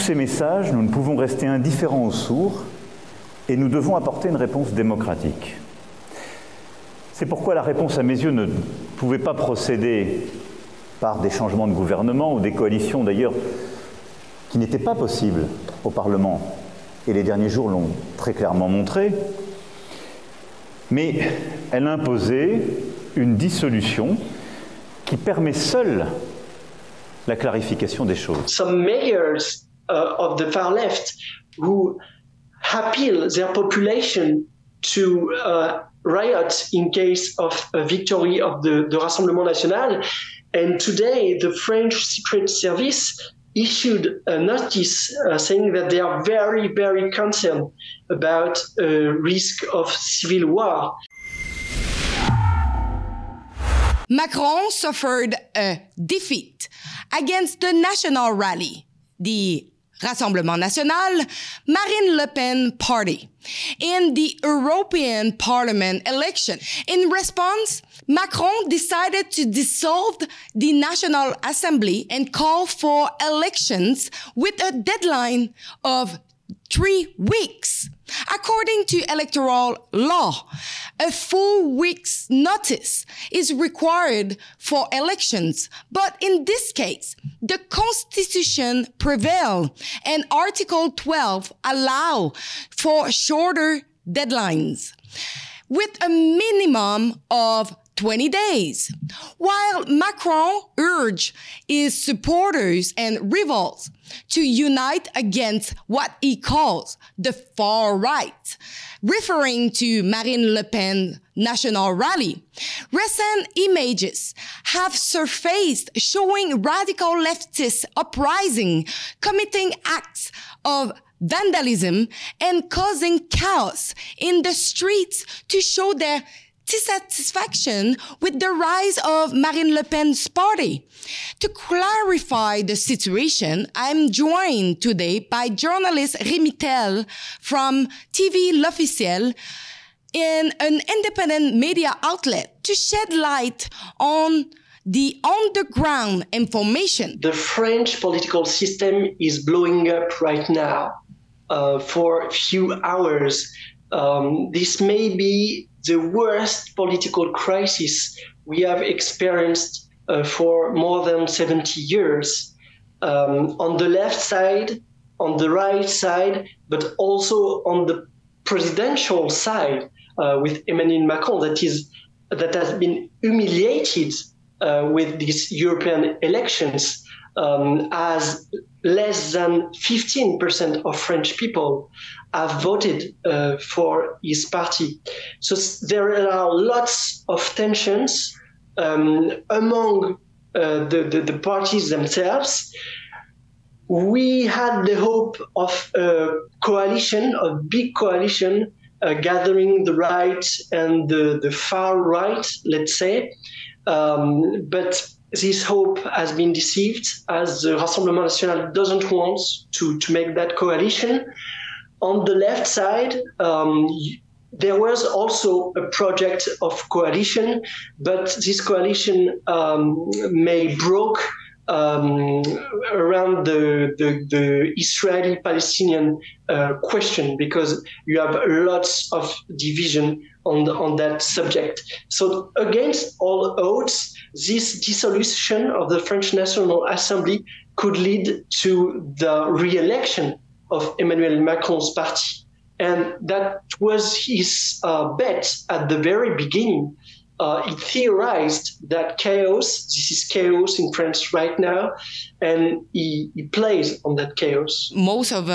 Ces messages, nous ne pouvons rester indifférents ou sourds et nous devons apporter une réponse démocratique. C'est pourquoi la réponse, à mes yeux, ne pouvait pas procéder par des changements de gouvernement ou des coalitions, d'ailleurs, qui n'étaient pas possibles au Parlement. Et les derniers jours l'ont très clairement montré. Mais elle imposait une dissolution qui permet seule la clarification des choses. Some mayors of the far left who appeal their population to riot in case of a victory of the Rassemblement National. And today, the French Secret Service issued a notice saying that they are very, very concerned about a risk of civil war. Macron suffered a defeat against the National Rally, the Rassemblement National, Marine Le Pen party, in the European Parliament election. In response, Macron decided to dissolve the National Assembly and call for elections with a deadline of 3 weeks. According to electoral law, a full week's notice is required for elections. But in this case, the Constitution prevails and Article 12 allows for shorter deadlines with a minimum of 20 days. While Macron urged his supporters and rivals to unite against what he calls the far right, referring to Marine Le Pen's National Rally. Recent images have surfaced showing radical leftist uprising, committing acts of vandalism and causing chaos in the streets to show their dissatisfaction with the rise of Marine Le Pen's party. To clarify the situation, I'm joined today by journalist Rémi Tell from TV L'Officiel, in an independent media outlet, to shed light on the underground information. The French political system is blowing up right now for a few hours. This may be the worst political crisis we have experienced for more than 70 years. On the left side, on the right side, but also on the presidential side with Emmanuel Macron that has been humiliated with these European elections, as less than 15% of French people have voted for his party. So there are lots of tensions among the parties themselves. We had the hope of a coalition, a big coalition, gathering the right and the far right, let's say. But this hope has been deceived, as the Rassemblement National doesn't want to make that coalition. On the left side, there was also a project of coalition, but this coalition may broke around the Israeli-Palestinian question, because you have lots of division on that subject. So against all odds, this dissolution of the French National Assembly could lead to the re-election of Emmanuel Macron's party. And that was his bet at the very beginning. He theorized that this is chaos in France right now, and he plays on that chaos. Most of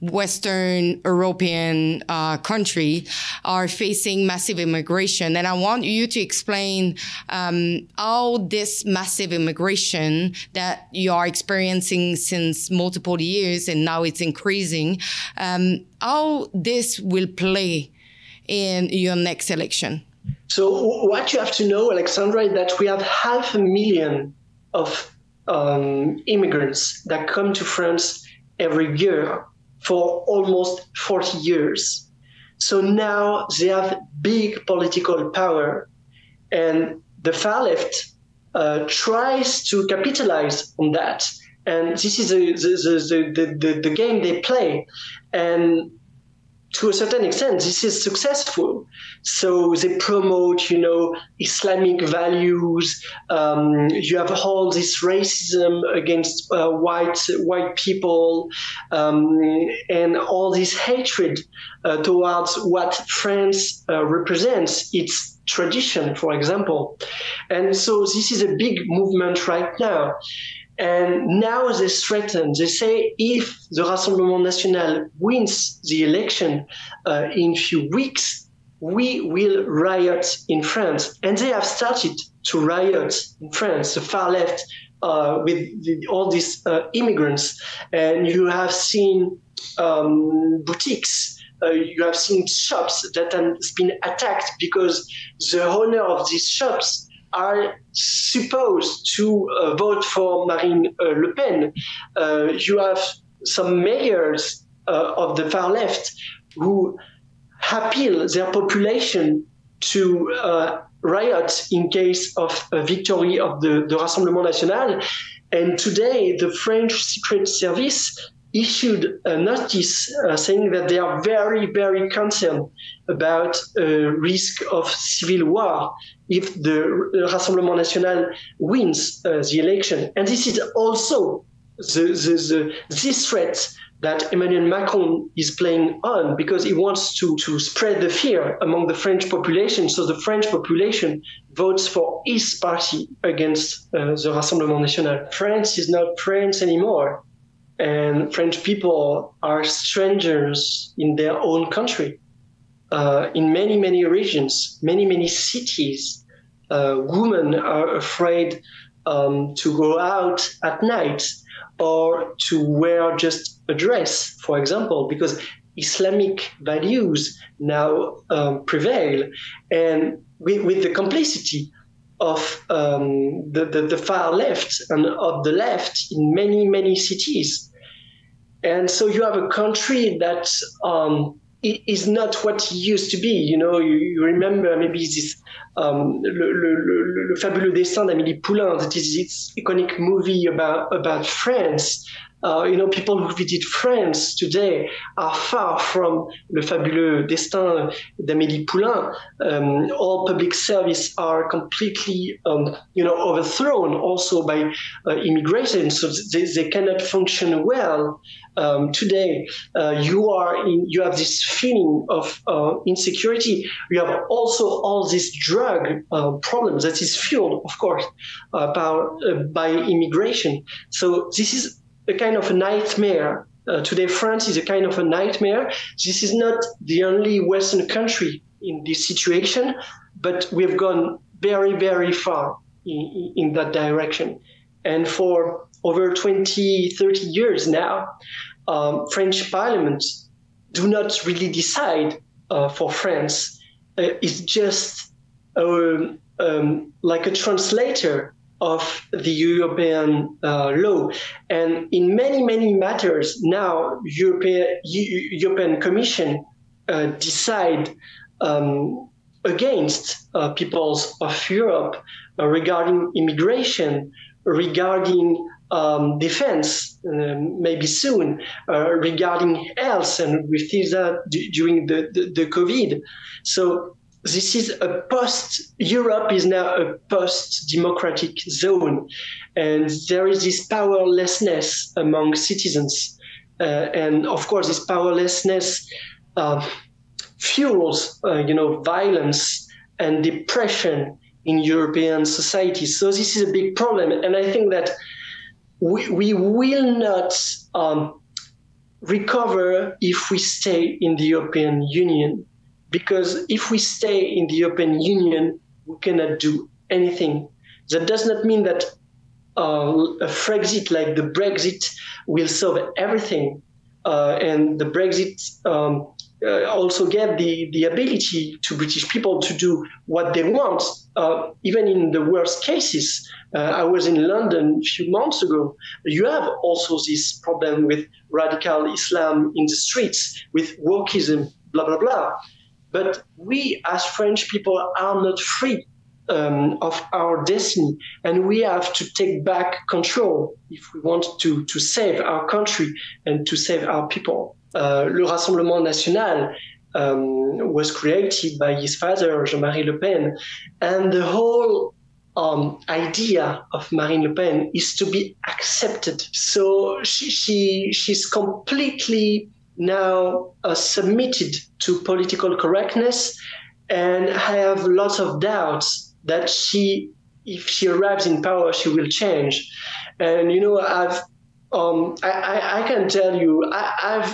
Western European countries are facing massive immigration. And I want you to explain how this massive immigration that you are experiencing since multiple years, and now it's increasing, how this will play in your next election. So what you have to know, Alexandra, is that we have 500,000 of immigrants that come to France every year for almost 40 years. So now they have big political power, and the far left tries to capitalize on that And this is the game they play. And to a certain extent, this is successful. So they promote, Islamic values. You have all this racism against white people, and all this hatred towards what France represents, its tradition, for example. And so this is a big movement right now. And now they threaten, they say if the Rassemblement National wins the election in a few weeks, we will riot in France. And they have started to riot in France, the far left, with all these immigrants. And you have seen boutiques, you have seen shops that have been attacked because the owner of these shops are supposed to vote for Marine Le Pen. You have some mayors of the far left who appeal their population to riot in case of a victory of the Rassemblement National. And today, the French Secret Service issued a notice saying that they are very, very concerned about risk of civil war if the Rassemblement National wins the election. And this is also this threat that Emmanuel Macron is playing on, because he wants to spread the fear among the French population, so the French population votes for his party against the Rassemblement National. France is not France anymore. And French people are strangers in their own country. In many, many regions, many, many cities, women are afraid to go out at night or to wear just a dress, for example, because Islamic values now prevail. And with the complicity of the far left and of the left in many, many cities. And so you have a country that is not what it used to be. You remember maybe this Le Fabuleux Destin d'Amélie Poulain, that is this iconic movie about France. People who visit France today are far from Le Fabuleux Destin d'Amélie Poulain. All public service are completely, overthrown also by immigration, so they cannot function well. Today, you have this feeling of insecurity. You have also all this drug problems that is fueled, of course, by immigration. So this is a kind of a nightmare. Today, France is a kind of a nightmare. This is not the only Western country in this situation, but we've gone very, very far in that direction. And for over 20, 30 years now, French parliaments do not really decide for France. It's just like a translator of the European law. And in many, many matters now, European Commission decide against peoples of Europe regarding immigration, regarding defense, maybe soon, regarding health, and we see that during the COVID. So this is Europe is now a post-democratic zone, and there is this powerlessness among citizens. And of course, this powerlessness fuels, violence and depression in European society. So this is a big problem. And I think that we will not recover if we stay in the European Union. Because if we stay in the European Union, we cannot do anything. That does not mean that a Frexit like the Brexit will solve everything. And the Brexit also gave the ability to British people to do what they want, even in the worst cases. I was in London a few months ago. You have also this problem with radical Islam in the streets, with wokeism, blah, blah, blah. But we, as French people, are not free of our destiny, and we have to take back control if we want to save our country and to save our people. Le Rassemblement National was created by his father, Jean-Marie Le Pen, and the whole idea of Marine Le Pen is to be accepted. So she's completely now submitted to political correctness, and I have lots of doubts that if she arrives in power, she will change. And you know, I can tell you, I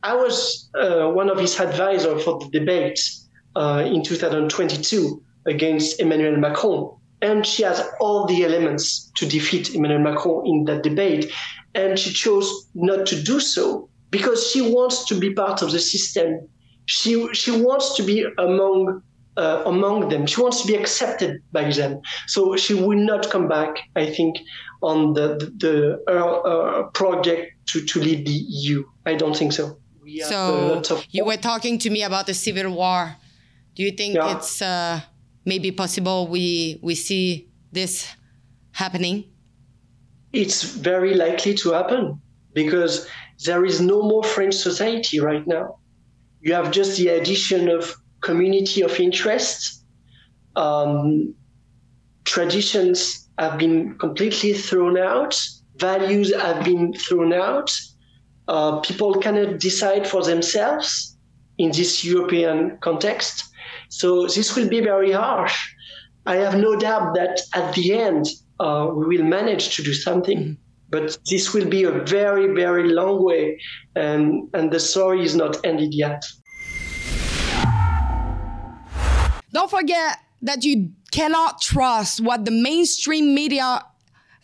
was one of his advisors for the debate in 2022 against Emmanuel Macron, and she has all the elements to defeat Emmanuel Macron in that debate, and she chose not to do so because she wants to be part of the system. She wants to be among them. She wants to be accepted by them. So she will not come back, I think, on the project to lead the EU. I don't think so. So you were talking to me about the civil war. Do you think it's maybe possible we see this happening? It's very likely to happen because there is no more French society right now. You have just the addition of community of interest. Traditions have been completely thrown out. Values have been thrown out. People cannot decide for themselves in this European context. So this will be very harsh. I have no doubt that at the end, we will manage to do something. But this will be a very, very long way, and the story is not ended yet. Don't forget that you cannot trust what the mainstream media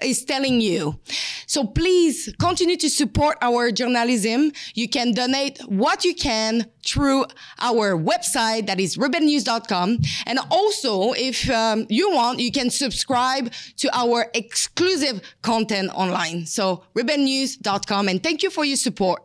is telling you. So please continue to support our journalism. You can donate what you can through our website, that is rebelnews.com. And also, if you want, you can subscribe to our exclusive content online. So rebelnews.com, and thank you for your support.